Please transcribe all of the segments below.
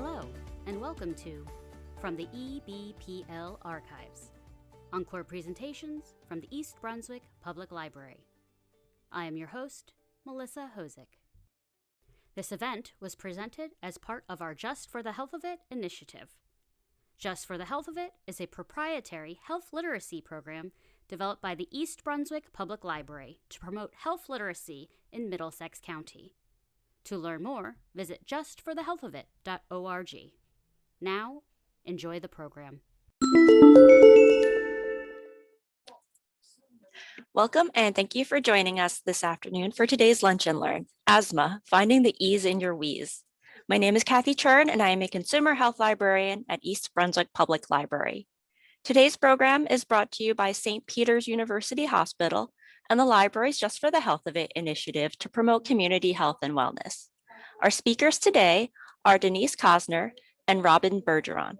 Hello, and welcome to From the EBPL Archives, Encore presentations from the East Brunswick Public Library. I am your host, Melissa Hosick. This event was presented as part of our Just for the Health of It initiative. Just for the Health of It is a proprietary health literacy program developed by the East Brunswick Public Library to promote health literacy in Middlesex County. To learn more, visit justforthehealthofit.org. Now, enjoy the program. Welcome and thank you for joining us this afternoon for today's Lunch and Learn, Asthma, Finding the Ease in Your Wheeze. My name is Kathy Chern and I am a consumer health librarian at East Brunswick Public Library. Today's program is brought to you by St. Peter's University Hospital and the library's Just for the Health of It initiative to promote community health and wellness. Our speakers today are Denise Kosnar and Robin Bergeron.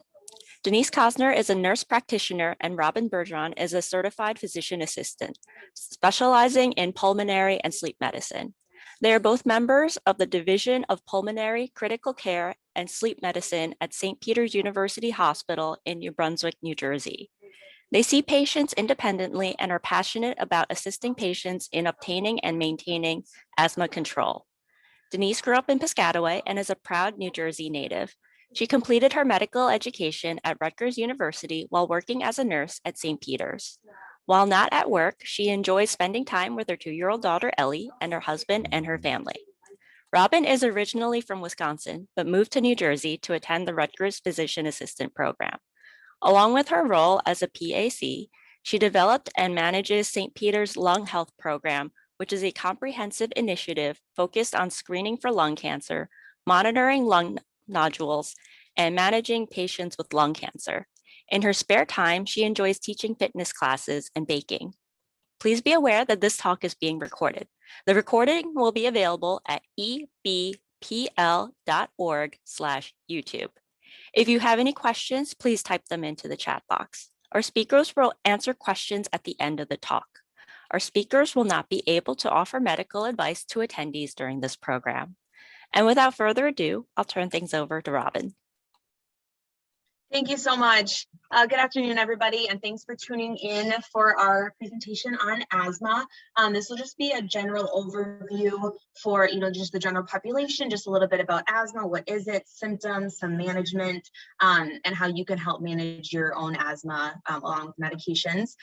Denise Kosnar is a nurse practitioner and Robin Bergeron is a certified physician assistant, specializing in pulmonary and sleep medicine. They are both members of the Division of Pulmonary, Critical Care, and Sleep Medicine at St. Peter's University Hospital in New Brunswick, New Jersey. They see patients independently and are passionate about assisting patients in obtaining and maintaining asthma control. Denise grew up in Piscataway and is a proud New Jersey native. She completed her medical education at Rutgers University while working as a nurse at St. Peter's. While not at work, she enjoys spending time with her 2-year-old daughter, Ellie, and her husband and her family. Robin is originally from Wisconsin, but moved to New Jersey to attend the Rutgers Physician Assistant Program. Along with her role as a PAC, she developed and manages St. Peter's Lung Health Program, which is a comprehensive initiative focused on screening for lung cancer, monitoring lung nodules, and managing patients with lung cancer. In her spare time, she enjoys teaching fitness classes and baking. Please be aware that this talk is being recorded. The recording will be available at ebpl.org/YouTube. If you have any questions, please type them into the chat box. Our speakers will answer questions at the end of the talk. Our speakers will not be able to offer medical advice to attendees during this program. And without further ado, I'll turn things over to Robin. Thank you so much. Good afternoon, everybody, and thanks for tuning in for our presentation on asthma. This will just be a general overview for, just the general population, just a little bit about asthma, what is it, symptoms, some management, and how you can help manage your own asthma along with medications.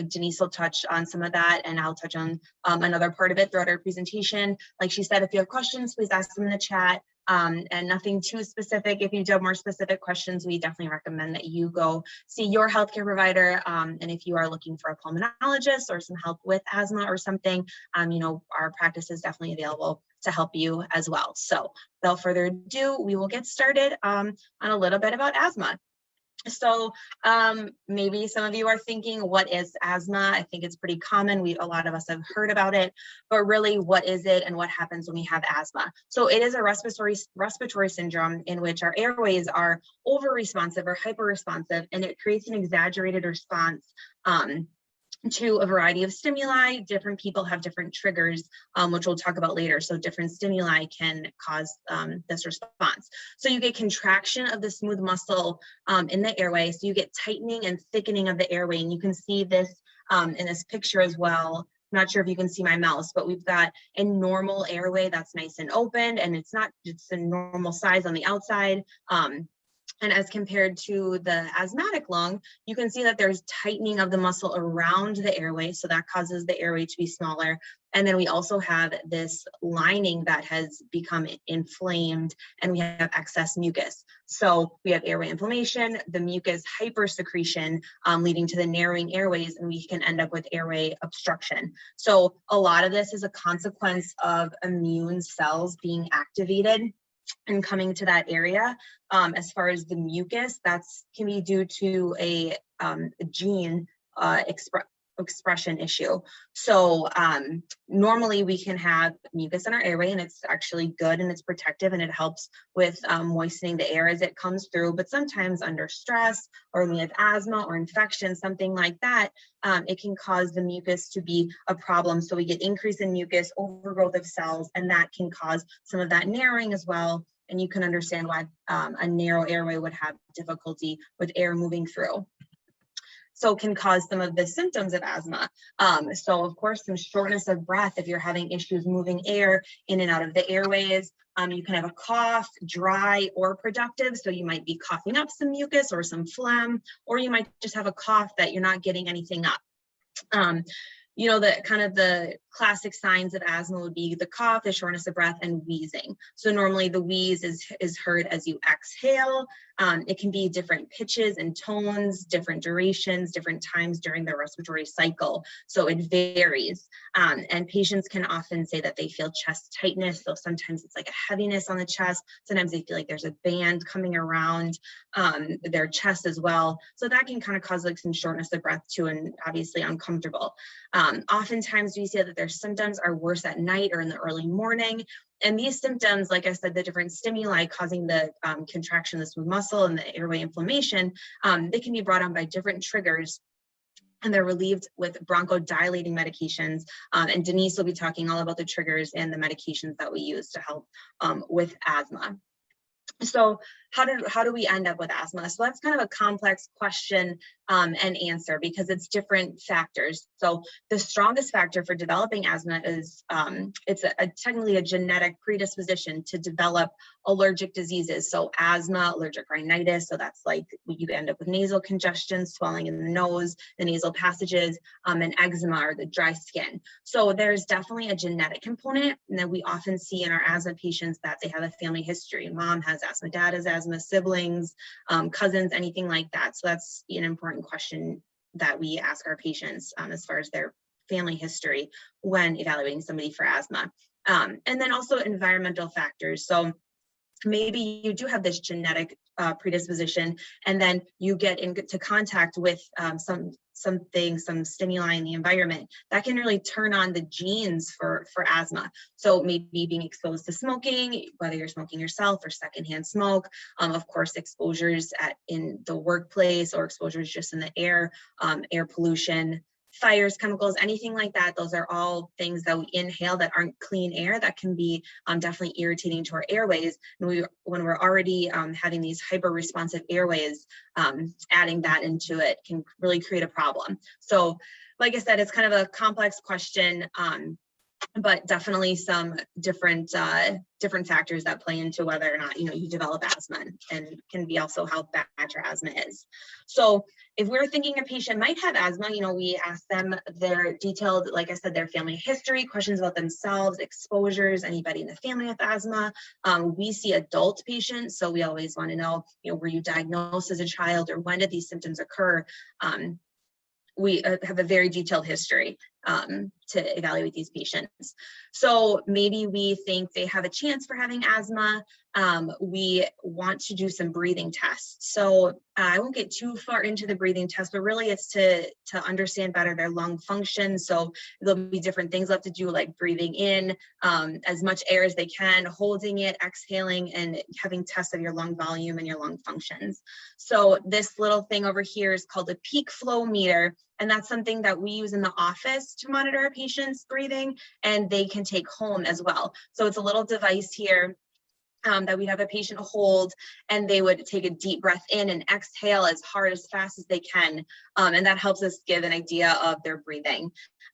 Denise will touch on some of that, and I'll touch on another part of it throughout our presentation. Like she said, if you have questions, please ask them in the chat. And nothing too specific. If you do have more specific questions, we definitely recommend that you go see your healthcare provider. And if you are looking for a pulmonologist or some help with asthma or something, our practice is definitely available to help you as well. So without further ado, we will get started on a little bit about asthma. So maybe some of you are thinking, what is asthma? I think it's pretty common. A lot of us have heard about it, but really what is it and what happens when we have asthma? So it is a respiratory syndrome in which our airways are over-responsive or hyper-responsive, and it creates an exaggerated response to a variety of stimuli. Different people have different triggers, which we'll talk about later. So different stimuli can cause this response. So you get contraction of the smooth muscle in the airway. So you get tightening and thickening of the airway. And you can see this in this picture as well. I'm not sure if you can see my mouse, but we've got a normal airway that's nice and open, and it's a normal size on the outside. And as compared to the asthmatic lung, you can see that there's tightening of the muscle around the airway. So that causes the airway to be smaller. And then we also have this lining that has become inflamed, and we have excess mucus. So we have airway inflammation, the mucus hypersecretion leading to the narrowing airways, and we can end up with airway obstruction. So a lot of this is a consequence of immune cells being activated and coming to that area. As far as the mucus, that can be due to a gene expression issue. So normally we can have mucus in our airway, and it's actually good and it's protective and it helps with moistening the air as it comes through. But sometimes under stress, or when we have asthma or infection, something like that, it can cause the mucus to be a problem. So we get increase in mucus, overgrowth of cells, and that can cause some of that narrowing as well. and you can understand why a narrow airway would have difficulty with air moving through. So can cause some of the symptoms of asthma. So of course, some shortness of breath if you're having issues moving air in and out of the airways. You can have a cough, dry or productive. So you might be coughing up some mucus or some phlegm, or you might just have a cough that you're not getting anything up. You know, the kind of the classic signs of asthma would be the cough, the shortness of breath, and wheezing. So normally the wheeze is heard as you exhale. It can be different pitches and tones, different durations, different times during the respiratory cycle. So it varies. And patients can often say that they feel chest tightness. So sometimes it's like a heaviness on the chest. Sometimes they feel like there's a band coming around their chest as well. So that can kind of cause like some shortness of breath too, and obviously uncomfortable. Oftentimes we see that their symptoms are worse at night or in the early morning. And these symptoms, like I said, the different stimuli causing the contraction of the smooth muscle and the airway inflammation, they can be brought on by different triggers, and they're relieved with bronchodilating medications. And Denise will be talking all about the triggers and the medications that we use to help with asthma. So how do we end up with asthma? So that's kind of a complex question and answer, because it's different factors. So the strongest factor for developing asthma is it's technically a genetic predisposition to develop allergic diseases. So asthma, allergic rhinitis, so that's like you end up with nasal congestion, swelling in the nose, the nasal passages, and eczema or the dry skin. So there's definitely a genetic component, and that we often see in our asthma patients that they have a family history. Mom has asthma, dad has asthma, siblings, cousins, anything like that. So that's an important question that we ask our patients as far as their family history when evaluating somebody for asthma. And then also environmental factors. So maybe you do have this genetic predisposition, and then you get into contact with some stimuli in the environment that can really turn on the genes for asthma. So maybe being exposed to smoking, whether you're smoking yourself or secondhand smoke, of course, exposures in the workplace or exposures just in the air, air pollution, fires, chemicals, anything like that. Those are all things that we inhale that aren't clean air that can be definitely irritating to our airways. And when we're already having these hyper responsive airways, adding that into it can really create a problem. So like I said, it's kind of a complex question, but definitely some different factors that play into whether or not you develop asthma, and can be also how bad your asthma is. So if we're thinking a patient might have asthma, we ask them their detailed, like I said, their family history, questions about themselves, exposures, anybody in the family with asthma. We see adult patients, so we always want to know, were you diagnosed as a child, or when did these symptoms occur? We have a very detailed history to evaluate these patients. So maybe we think they have a chance for having asthma. We want to do some breathing tests. So I won't get too far into the breathing test, but really it's to understand better their lung function. So there'll be different things they'll have to do, like breathing in as much air as they can, holding it, exhaling, and having tests of your lung volume and your lung functions. So this little thing over here is called a peak flow meter. And that's something that we use in the office to monitor our patients' breathing, and they can take home as well. So it's a little device here that we'd have a patient hold, and they would take a deep breath in and exhale as hard, as fast as they can. And that helps us give an idea of their breathing.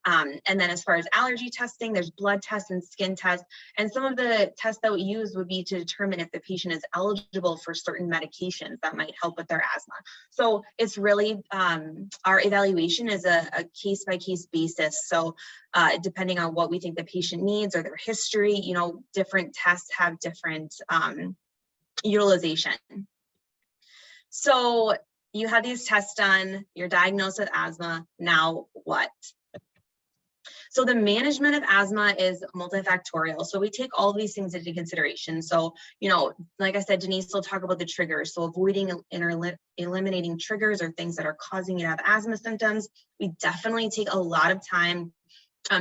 And then as far as allergy testing, there's blood tests and skin tests. And some of the tests that we use would be to determine if the patient is eligible for certain medications that might help with their asthma. So it's really, our evaluation is a case-by-case basis. So depending on what we think the patient needs or their history, different tests have different utilization. So you have these tests done, you're diagnosed with asthma, now what? So the management of asthma is multifactorial. So we take all of these things into consideration. So, like I said, Denise will talk about the triggers. So avoiding and eliminating triggers or things that are causing you to have asthma symptoms. We definitely take a lot of time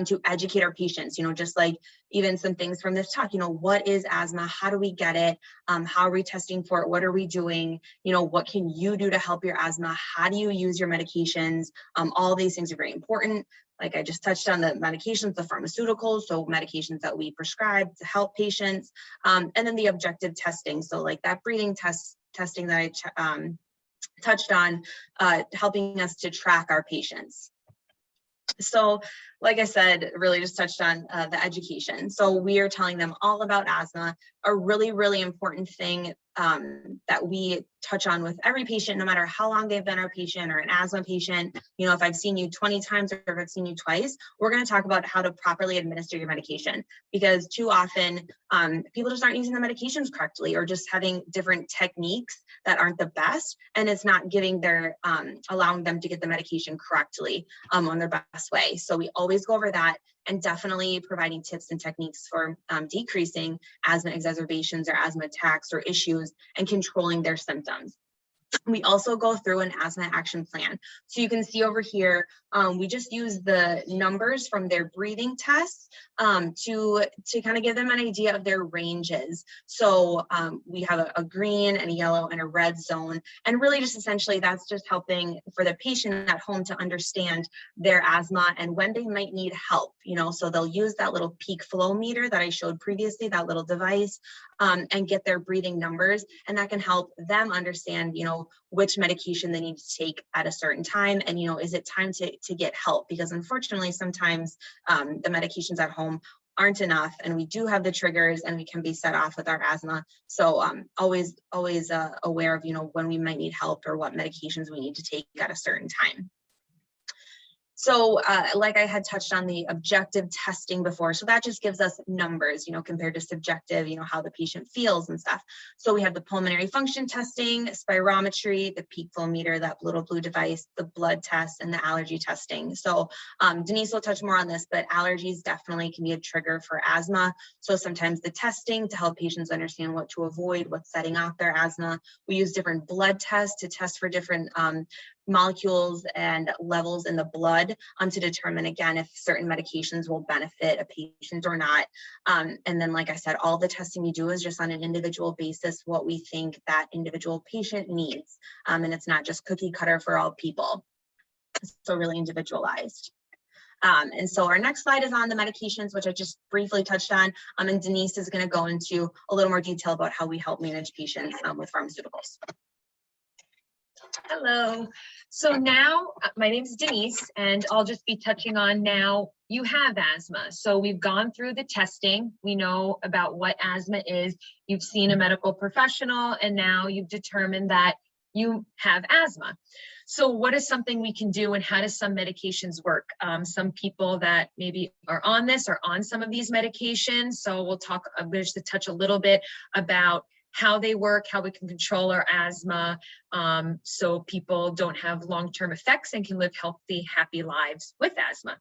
to educate our patients, just like even some things from this talk, what is asthma? How do we get it? How are we testing for it? What are we doing? What can you do to help your asthma? How do you use your medications? All these things are very important. Like I just touched on the medications, the pharmaceuticals, so medications that we prescribe to help patients, and then the objective testing. So like that breathing testing that I touched on, helping us to track our patients. So like I said, really just touched on the education. So we are telling them all about asthma, a really, really important thing that we touch on with every patient, no matter how long they've been our patient or an asthma patient. If I've seen you 20 times or if I've seen you twice, we're going to talk about how to properly administer your medication, because too often people just aren't using the medications correctly, or just having different techniques that aren't the best, and it's not giving their allowing them to get the medication correctly on their best way. So we always go over that, and definitely providing tips and techniques for decreasing asthma exacerbations or asthma attacks or issues and controlling their symptoms. We also go through an asthma action plan. So you can see over here, we just use the numbers from their breathing tests to kind of give them an idea of their ranges. So we have a green and a yellow and a red zone. And really just essentially that's just helping for the patient at home to understand their asthma and when they might need help, so they'll use that little peak flow meter that I showed previously, that little device, and get their breathing numbers. And that can help them understand, which medication they need to take at a certain time. And, is it time to get help? Because unfortunately, sometimes the medications at home aren't enough, and we do have the triggers and we can be set off with our asthma. So always aware of, when we might need help or what medications we need to take at a certain time. So like I had touched on the objective testing before, so that just gives us numbers, compared to subjective, how the patient feels and stuff. So we have the pulmonary function testing, spirometry, the peak flow meter, that little blue device, the blood test, and the allergy testing. So Denise will touch more on this, but allergies definitely can be a trigger for asthma. So sometimes the testing to help patients understand what to avoid, what's setting off their asthma. We use different blood tests to test for different molecules and levels in the blood to determine, again, if certain medications will benefit a patient or not. And then, like I said, all the testing we do is just on an individual basis, what we think that individual patient needs. And it's not just cookie cutter for all people. So really individualized. And so our next slide is on the medications, which I just briefly touched on. And Denise is going to go into a little more detail about how we help manage patients with pharmaceuticals. Hello. So now my name is Denise, and I'll just be touching on now you have asthma. So we've gone through the testing. We know about what asthma is. You've seen a medical professional, and now you've determined that you have asthma. So what is something we can do, and how does some medications work? Some people that maybe are on this are on some of these medications. So we'll talk, I'm going to touch a little bit about how they work, how we can control our asthma, so people don't have long-term effects and can live healthy, happy lives with asthma.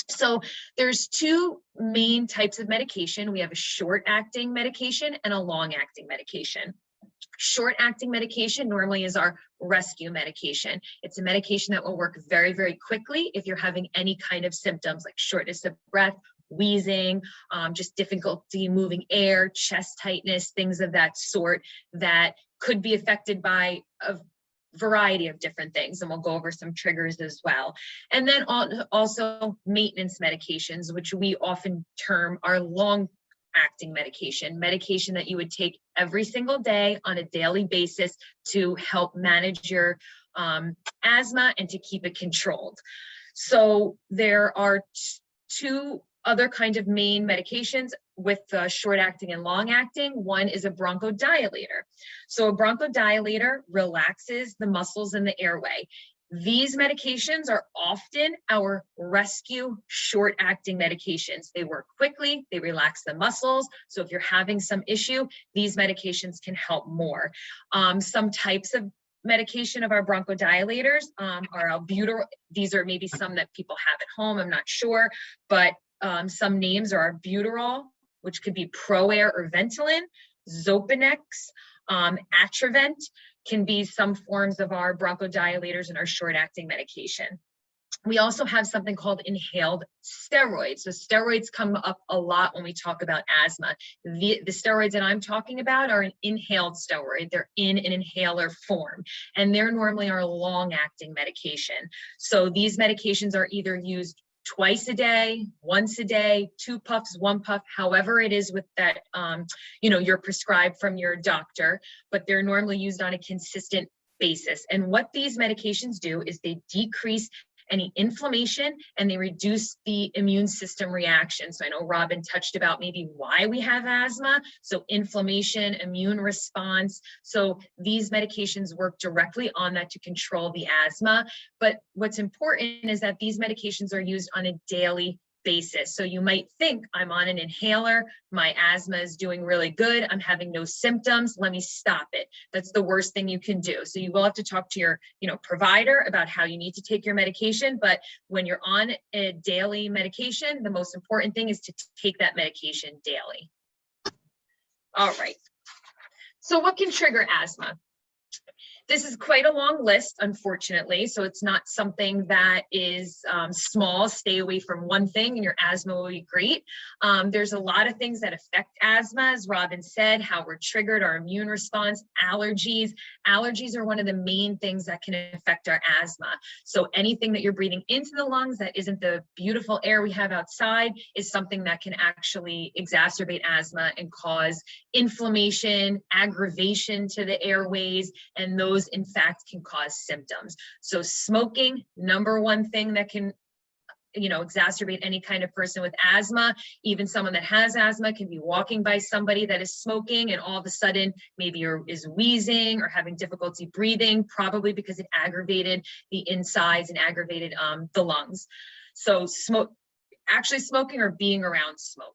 So there's two main types of medication. We have a short-acting medication and a long-acting medication. Short-acting medication normally is our rescue medication. It's a medication that will work very, very quickly if you're having any kind of symptoms like shortness of breath, wheezing, just difficulty moving air, chest tightness, things of that sort that could be affected by a variety of different things. And we'll go over some triggers as well. And then also maintenance medications, which we often term our long-acting medication that you would take every single day on a daily basis to help manage your asthma and to keep it controlled. So there are two other kinds of main medications with short-acting and long-acting. One is a bronchodilator. So a bronchodilator relaxes the muscles in the airway. These medications are often our rescue short-acting medications. They work quickly, they relax the muscles. So if you're having some issue, these medications can help more. Some types of medication of our bronchodilators are albuterol. These are maybe some that people have at home, I'm not sure, but some names are albuterol, which could be ProAir or Ventolin, Xopenex, Atrovent can be some forms of our bronchodilators and our short-acting medication. We also have something called inhaled steroids. So steroids come up a lot when we talk about asthma. The steroids that I'm talking about are an inhaled steroid. They're in an inhaler form, and they're normally our long-acting medication. So these medications are either used twice a day, once a day, 2 puffs, 1 puff, however it is with that, you're prescribed from your doctor, but they're normally used on a consistent basis. And what these medications do is they decrease any inflammation and they reduce the immune system reaction. So I know Robin touched about maybe why we have asthma. So inflammation, immune response. So these medications work directly on that to control the asthma. But what's important is that these medications are used on a daily basis. So you might think, I'm on an inhaler, my asthma is doing really good, I'm having no symptoms, let me stop it. That's the worst thing you can do. So you will have to talk to your provider about how you need to take your medication. But when you're on a daily medication, the most important thing is to take that medication daily. All right. So what can trigger asthma? This is quite a long list, unfortunately, so it's not something that is small. Stay away from one thing and your asthma will be great. There's a lot of things that affect asthma, as Robin said, how we're triggered, our immune response, allergies. Allergies are one of the main things that can affect our asthma. So anything that you're breathing into the lungs that isn't the beautiful air we have outside is something that can actually exacerbate asthma and cause inflammation, aggravation to the airways, and those in fact can cause symptoms. So smoking, number one thing that can exacerbate any kind of person with asthma. Even someone that has asthma can be walking by somebody that is smoking and all of a sudden maybe is wheezing or having difficulty breathing, probably because it aggravated the insides and aggravated the lungs. So smoking or being around smoke.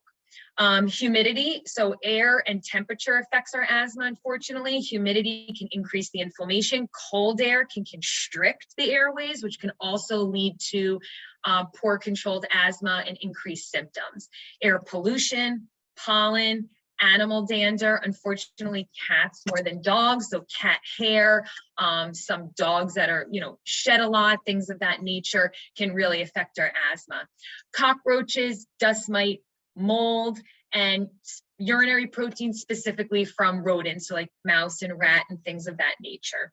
Humidity, so air and temperature affects our asthma, unfortunately. Humidity can increase the inflammation. Cold air can constrict the airways, which can also lead to poor controlled asthma and increased symptoms. Air pollution, pollen, animal dander, unfortunately cats more than dogs, so cat hair, some dogs that are shed a lot, things of that nature can really affect our asthma. Cockroaches, dust mite, mold, and urinary protein specifically from rodents, so like mouse and rat and things of that nature.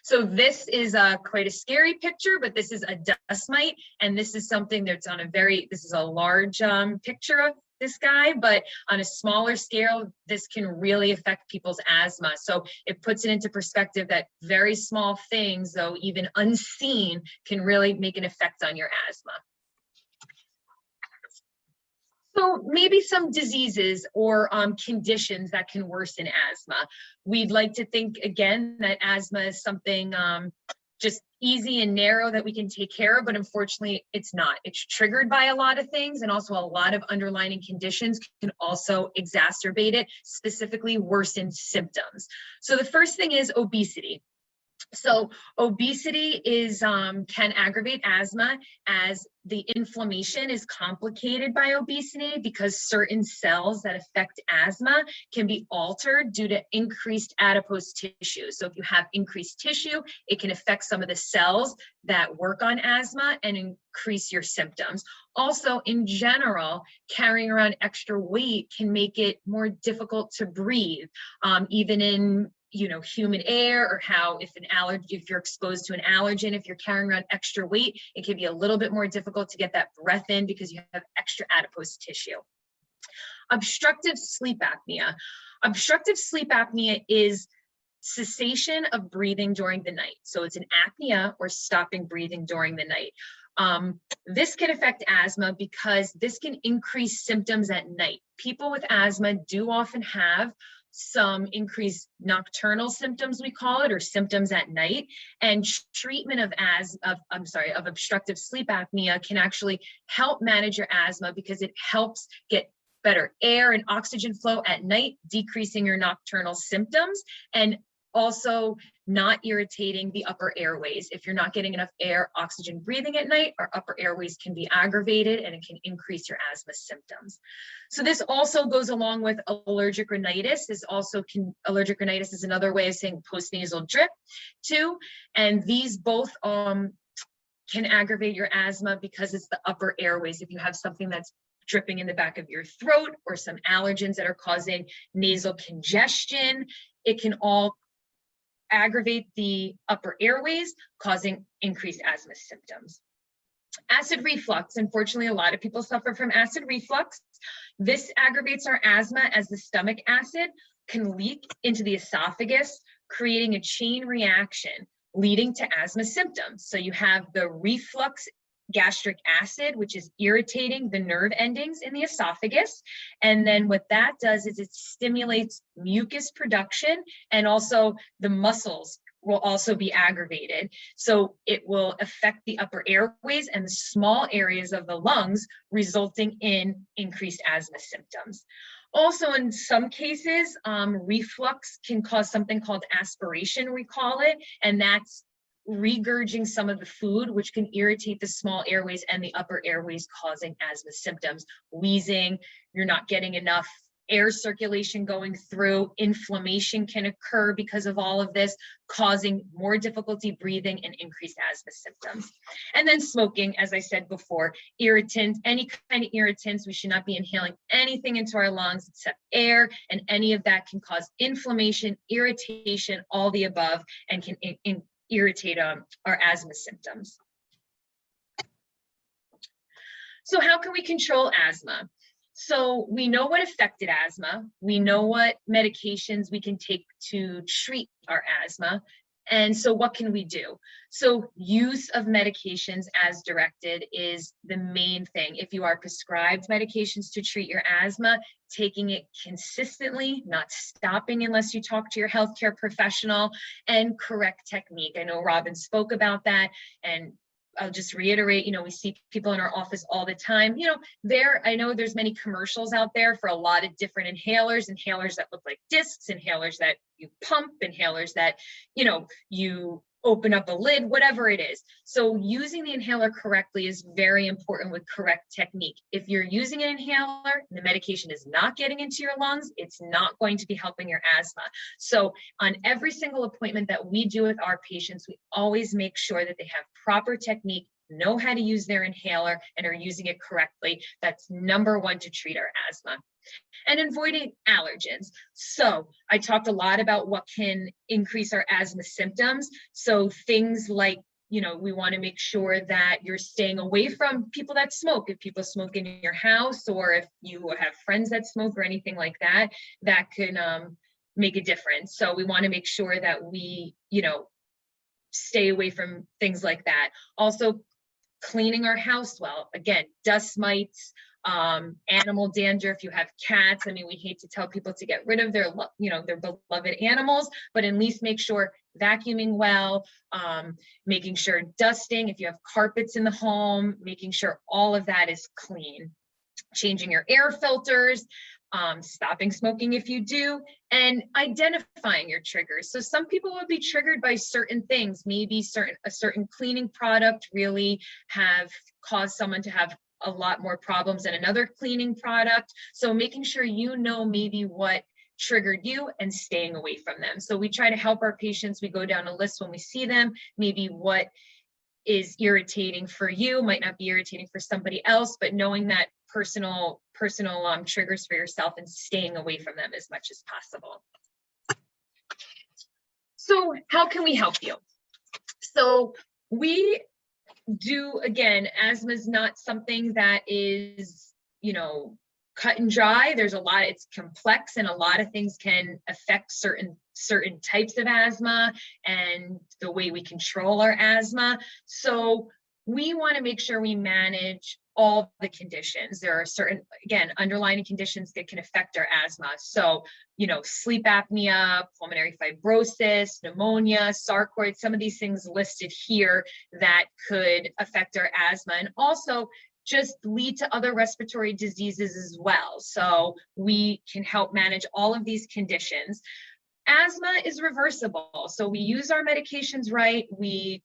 So this is quite a scary picture, but this is a dust mite, and this is something that's on this is a large picture of this guy, but on a smaller scale, this can really affect people's asthma. So it puts it into perspective that very small things, though even unseen, can really make an effect on your asthma. So maybe some diseases or conditions that can worsen asthma. We'd like to think, again, that asthma is something just easy and narrow that we can take care of, but unfortunately it's not. It's triggered by a lot of things, and also a lot of underlying conditions can also exacerbate it, specifically worsen symptoms. So the first thing is obesity. So obesity can aggravate asthma, as the inflammation is complicated by obesity because certain cells that affect asthma can be altered due to increased adipose tissue. So if you have increased tissue, it can affect some of the cells that work on asthma and increase your symptoms. Also, in general, carrying around extra weight can make it more difficult to breathe, even in human air, or if you're exposed to an allergen, if you're carrying around extra weight, it can be a little bit more difficult to get that breath in because you have extra adipose tissue. Obstructive sleep apnea. Obstructive sleep apnea is cessation of breathing during the night. So it's an apnea or stopping breathing during the night. This can affect asthma because this can increase symptoms at night. People with asthma do often have some increased nocturnal symptoms, we call it, or symptoms at night, and treatment of obstructive sleep apnea can actually help manage your asthma because it helps get better air and oxygen flow at night, decreasing your nocturnal symptoms, and also not irritating the upper airways. If you're not getting enough oxygen breathing at night, our upper airways can be aggravated and it can increase your asthma symptoms. So this also goes along with allergic rhinitis. Allergic rhinitis is another way of saying postnasal drip too. And these both can aggravate your asthma because it's the upper airways. If you have something that's dripping in the back of your throat or some allergens that are causing nasal congestion, it can all aggravate the upper airways, causing increased asthma symptoms. Acid reflux. Unfortunately, a lot of people suffer from acid reflux. This aggravates our asthma as the stomach acid can leak into the esophagus, creating a chain reaction leading to asthma symptoms. So you have the reflux gastric acid, which is irritating the nerve endings in the esophagus. And then what that does is it stimulates mucus production, and also the muscles will also be aggravated. So it will affect the upper airways and the small areas of the lungs, resulting in increased asthma symptoms. Also, in some cases, reflux can cause something called aspiration, we call it, and that's regurging some of the food, which can irritate the small airways and the upper airways, causing asthma symptoms. Wheezing, you're not getting enough air circulation going through. Inflammation can occur because of all of this, causing more difficulty breathing and increased asthma symptoms. And then smoking, as I said before, irritants, any kind of irritants. We should not be inhaling anything into our lungs except air, and any of that can cause inflammation, irritation, all the above, and can irritate our asthma symptoms. So how can we control asthma? So we know what affected asthma. We know what medications we can take to treat our asthma. And so what can we do? So use of medications as directed is the main thing. If you are prescribed medications to treat your asthma, taking it consistently, not stopping unless you talk to your healthcare professional, and correct technique. I know Robin spoke about that, and I'll just reiterate, we see people in our office all the time, I know there's many commercials out there for a lot of different inhalers that look like discs, inhalers that you pump, inhalers that, you open up a lid, whatever it is. So using the inhaler correctly is very important with correct technique. If you're using an inhaler and the medication is not getting into your lungs, it's not going to be helping your asthma. So on every single appointment that we do with our patients, we always make sure that they have proper technique, know how to use their inhaler, and are using it correctly. That's number one to treat our asthma. And avoiding allergens. So I talked a lot about what can increase our asthma symptoms. So things like, we want to make sure that you're staying away from people that smoke. If people smoke in your house, or if you have friends that smoke or anything like that, that can make a difference. So we want to make sure that we, stay away from things like that. Also, cleaning our house well. Again, dust mites, animal dander. If you have cats, we hate to tell people to get rid of their beloved animals, but at least make sure vacuuming well, making sure dusting. If you have carpets in the home, making sure all of that is clean. Changing your air filters, stopping smoking if you do, and identifying your triggers. So some people will be triggered by certain things. Maybe a certain cleaning product really have caused someone to have a lot more problems than another cleaning product. So making sure maybe what triggered you and staying away from them. So we try to help our patients. We go down a list when we see them, maybe what is irritating for you might not be irritating for somebody else, but knowing that personal triggers for yourself and staying away from them as much as possible. So how can we help you? So we do, again, asthma is not something that is, cut and dry. There's a lot, it's complex, and a lot of things can affect certain types of asthma and the way we control our asthma. So we want to make sure we manage all the conditions. There are certain, again, underlying conditions that can affect our asthma. So, sleep apnea, pulmonary fibrosis, pneumonia, sarcoid, some of these things listed here that could affect our asthma, and also just lead to other respiratory diseases as well. So we can help manage all of these conditions. asthma is reversible. So we use our medications right. We,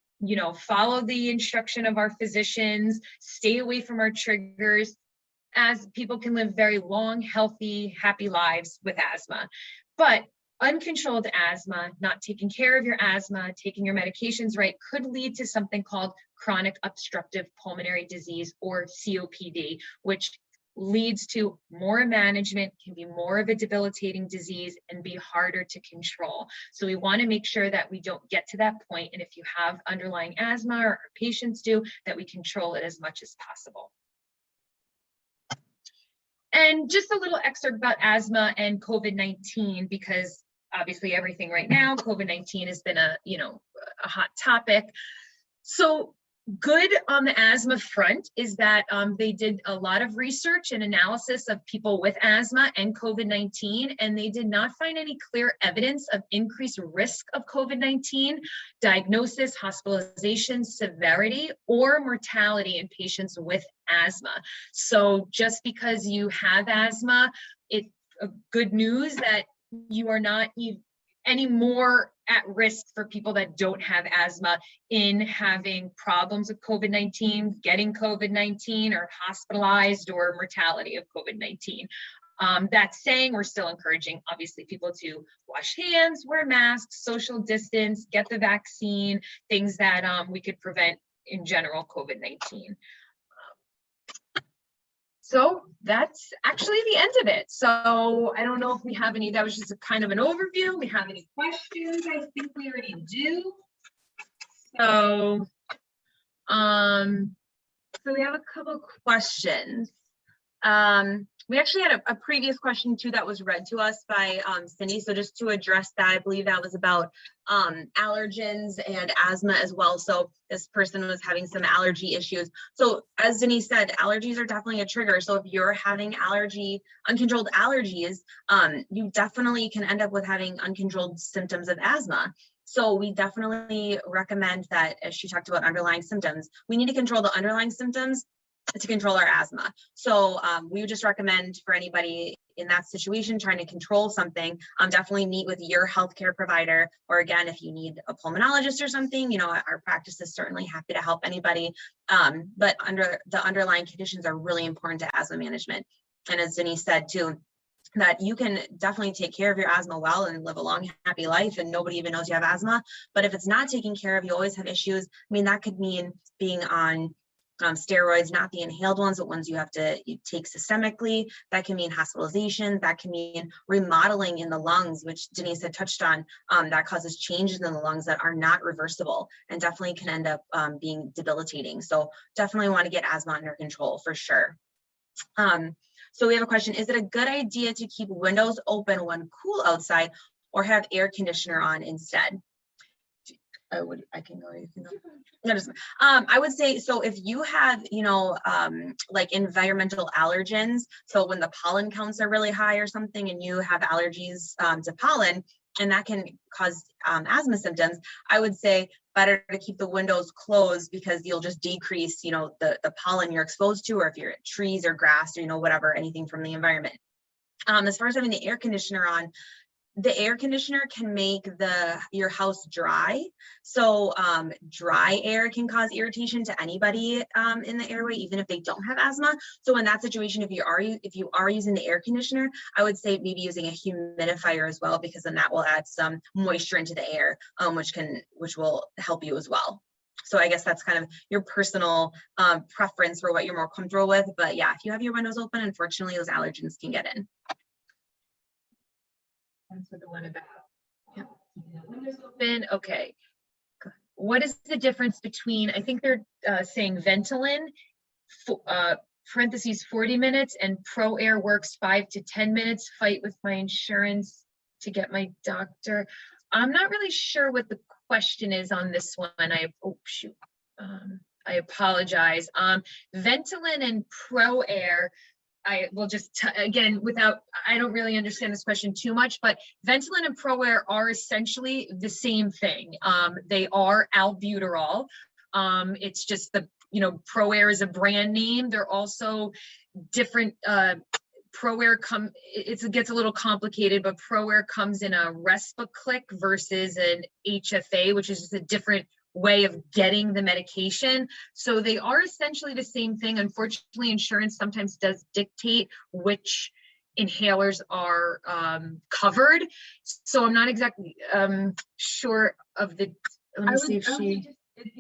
follow the instruction of our physicians, stay away from our triggers, as people can live very long, healthy, happy lives with asthma. But uncontrolled asthma, not taking care of your asthma, taking your medications right, could lead to something called chronic obstructive pulmonary disease, or COPD, which leads to more management, can be more of a debilitating disease, and be harder to control. So we want to make sure that we don't get to that point. And if you have underlying asthma, or patients do, that we control it as much as possible. And just a little excerpt about asthma and COVID-19, because obviously everything right now, COVID-19 has been a hot topic. So good on the asthma front is that they did a lot of research and analysis of people with asthma and COVID-19, and they did not find any clear evidence of increased risk of COVID-19, diagnosis, hospitalization, severity, or mortality in patients with asthma. So just because you have asthma, it's good news that you are not any more at risk for people that don't have asthma in having problems with COVID-19, getting COVID-19, or hospitalized, or mortality of COVID-19. That saying, we're still encouraging, obviously, people to wash hands, wear masks, social distance, get the vaccine, things that we could prevent in general COVID-19. So that's actually the end of it. So I don't know if we have any, that was just a kind of an overview. We have any questions? I think we already do. So, so we have a couple questions. We actually had a previous question too that was read to us by Cindy. So just to address that, I believe that was about allergens and asthma as well. So this person was having some allergy issues. So as Denise said, allergies are definitely a trigger. So if you're having uncontrolled allergies, you definitely can end up with having uncontrolled symptoms of asthma. So we definitely recommend that, as she talked about underlying symptoms, we need to control the underlying symptoms to control our asthma. So we would just recommend for anybody in that situation trying to control something, definitely meet with your healthcare provider, or again, if you need a pulmonologist or something, our practice is certainly happy to help anybody. But the underlying conditions are really important to asthma management. And as Denise said too, that you can definitely take care of your asthma well and live a long, happy life, and nobody even knows you have asthma. But if it's not taken care of, you always have issues. I mean, that could mean being on steroids, not the inhaled ones, but ones you take systemically. That can mean hospitalization. That can mean remodeling in the lungs, which Denise had touched on, that causes changes in the lungs that are not reversible and definitely can end up being debilitating. So definitely want to get asthma under control for sure. So we have a question. Is it a good idea to keep windows open when cool outside, or have air conditioner on instead? I can go. You can go. No, I would say, so if you have, like environmental allergens, so when the pollen counts are really high or something, and you have allergies to pollen, and that can cause asthma symptoms, I would say better to keep the windows closed, because you'll just decrease, the pollen you're exposed to, or if you're at trees or grass, or, whatever, anything from the environment. As far as having the air conditioner on, the air conditioner can make your house dry. So dry air can cause irritation to anybody in the airway, even if they don't have asthma. So in that situation, if you are using the air conditioner, I would say maybe using a humidifier as well, because then that will add some moisture into the air, which will help you as well. So I guess that's kind of your personal preference for what you're more comfortable with. But yeah, if you have your windows open, unfortunately, those allergens can get in. Answer the one about windows open. Okay. What is the difference between, I think they're saying Ventolin, parentheses 40 minutes, and Pro Air works 5 to 10 minutes. Fight with my insurance to get my doctor. I'm not really sure what the question is on this one. I apologize. Ventolin and Pro Air, I will just, again, I don't really understand this question too much, but Ventolin and Pro Air are essentially the same thing. They are albuterol. It's just Pro Air is a brand name. They're also different ProAir it gets a little complicated, but ProAir comes in a RespiClick versus an HFA, which is just a different way of getting the medication. So they are essentially the same thing. Unfortunately, insurance sometimes does dictate which inhalers are covered. So I'm not exactly sure of the, let me see if she.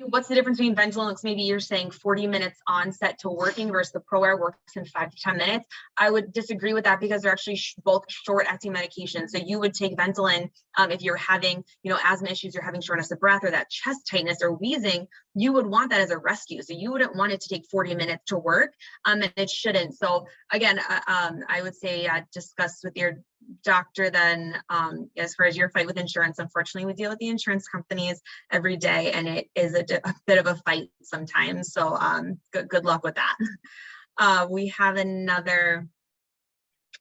What's the difference between Ventolin? Maybe you're saying 40 minutes onset to working versus the ProAir works in 5 to 10 minutes. I would disagree with that because they're actually both short-acting medications. So you would take Ventolin if you're having, asthma issues, you're having shortness of breath or that chest tightness or wheezing, you would want that as a rescue. So you wouldn't want it to take 40 minutes to work, and it shouldn't. So again, I would say discuss with your doctor then as far as your fight with insurance. Unfortunately, we deal with the insurance companies every day, and it is a bit of a fight sometimes. So good luck with that. We have another.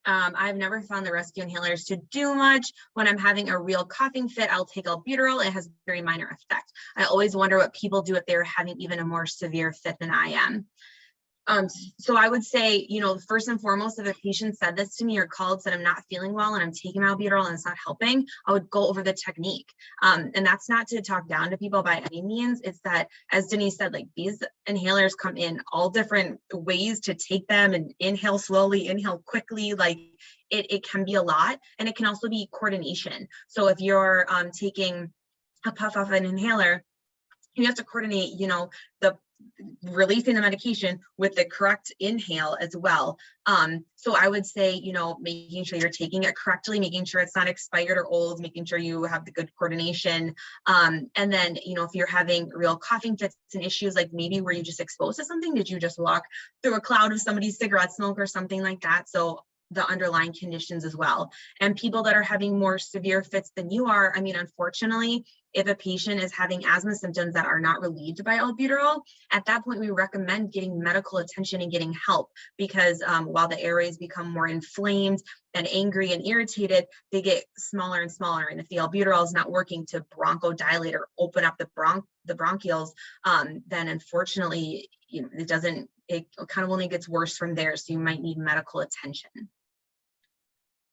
I've never found the rescue inhalers to do much. When I'm having a real coughing fit, I'll take albuterol. It has very minor effect. I always wonder what people do if they're having even a more severe fit than I am. So I would say, first and foremost, if a patient said this to me or called, said I'm not feeling well and I'm taking albuterol and it's not helping, I would go over the technique. And that's not to talk down to people by any means. It's that, as Denise said, like these inhalers come in all different ways to take them, and inhale slowly, inhale quickly, like it can be a lot. And it can also be coordination. So if you're taking a puff off an inhaler, you have to coordinate, the releasing the medication with the correct inhale as well. So I would say, making sure you're taking it correctly, making sure it's not expired or old, making sure you have the good coordination. And then, if you're having real coughing fits and issues, like maybe were you just exposed to something? Did you just walk through a cloud of somebody's cigarette smoke or something like that? So the underlying conditions as well. And people that are having more severe fits than you are, unfortunately, if a patient is having asthma symptoms that are not relieved by albuterol, at that point, we recommend getting medical attention and getting help, because while the airways become more inflamed and angry and irritated, they get smaller and smaller. And if the albuterol is not working to bronchodilate or open up the bronchioles, then unfortunately, it kind of only gets worse from there. So you might need medical attention.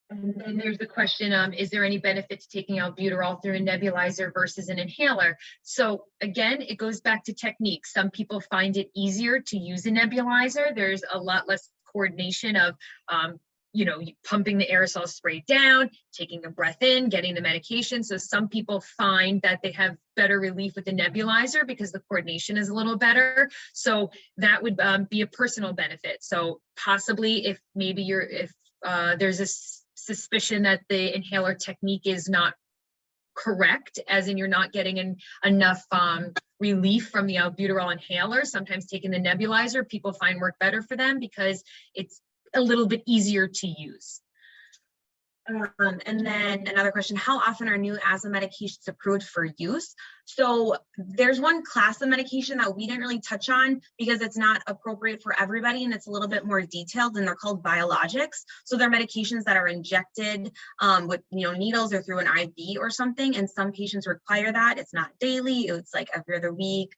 And then there's the question, is there any benefit to taking albuterol through a nebulizer versus an inhaler? So again, it goes back to technique. Some people find it easier to use a nebulizer. There's a lot less coordination of, pumping the aerosol spray down, taking a breath in, getting the medication. So some people find that they have better relief with the nebulizer because the coordination is a little better. So that would be a personal benefit. So possibly if there's a suspicion that the inhaler technique is not correct, as in you're not getting enough relief from the albuterol inhaler, sometimes taking the nebulizer, people find work better for them because it's a little bit easier to use. And then another question, how often are new asthma medications approved for use? So there's one class of medication that we didn't really touch on because it's not appropriate for everybody, and it's a little bit more detailed, and they're called biologics. So they're medications that are injected with needles or through an IV or something, and some patients require that. It's not daily, it's like every other week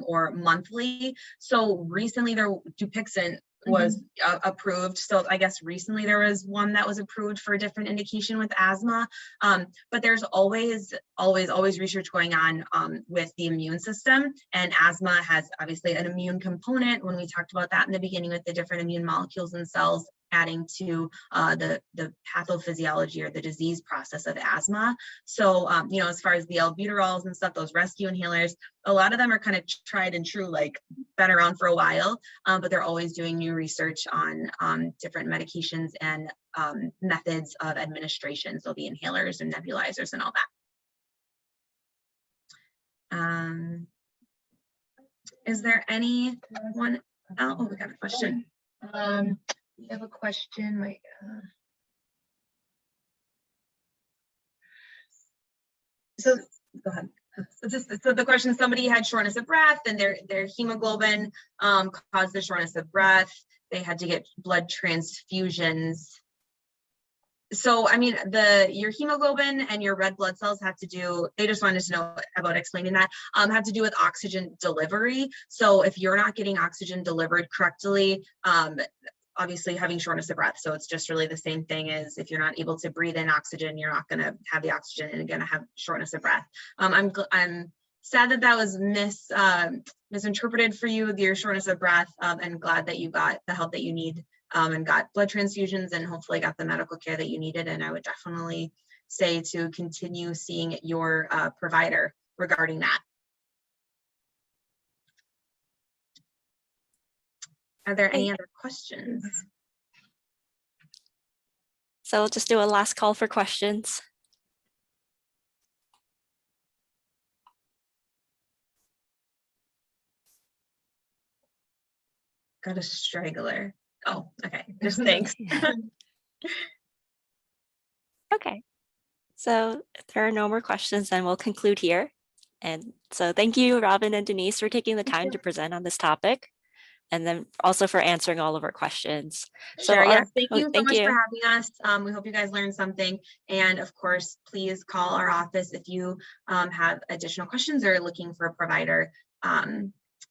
or monthly. So recently Dupixent was approved. So I guess recently there was one that was approved for a different indication with asthma. But there's always research going on with the immune system, and asthma has obviously an immune component. When we talked about that in the beginning with the different immune molecules and cells adding to the pathophysiology or the disease process of asthma. So, as far as the albuterols and stuff, those rescue inhalers, a lot of them are kind of tried and true, like been around for a while, but they're always doing new research on different medications and methods of administration. So the inhalers and nebulizers and all that. Is there anyone else? Oh, we got a question. We have a question. So go ahead. So the question, somebody had shortness of breath and their hemoglobin caused the shortness of breath. They had to get blood transfusions. So, your hemoglobin and your red blood cells they just wanted to know about explaining that, have to do with oxygen delivery. So if you're not getting oxygen delivered correctly, obviously having shortness of breath. So it's just really the same thing as if you're not able to breathe in oxygen, you're not going to have the oxygen and going to have shortness of breath. I'm sad that was misinterpreted for you, your shortness of breath, and glad that you got the help that you need and got blood transfusions and hopefully got the medical care that you needed. And I would definitely say to continue seeing your provider regarding that. Are there any other questions? So we'll just do a last call for questions. Got a straggler. Oh, okay. Just thanks. Okay. So if there are no more questions, then we'll conclude here. And so thank you, Robin and Denise, for taking the time to present on this topic, and then also for answering all of our questions. Sure, yes. Thank you so much you for having us. We hope you guys learned something. And of course, please call our office if you have additional questions or are looking for a provider.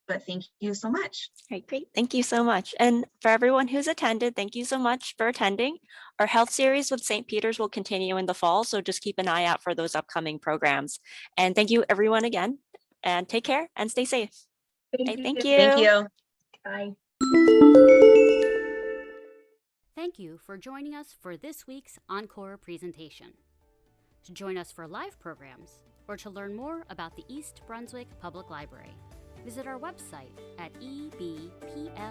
But thank you so much. All right, great. Thank you so much. And for everyone who's attended, thank you so much for attending. Our health series with St. Peter's will continue in the fall, so just keep an eye out for those upcoming programs. And thank you everyone again, and take care and stay safe. Thank you. Thank you. Bye. Thank you for joining us for this week's Encore presentation. To join us for live programs or to learn more about the East Brunswick Public Library, visit our website at ebpl.org.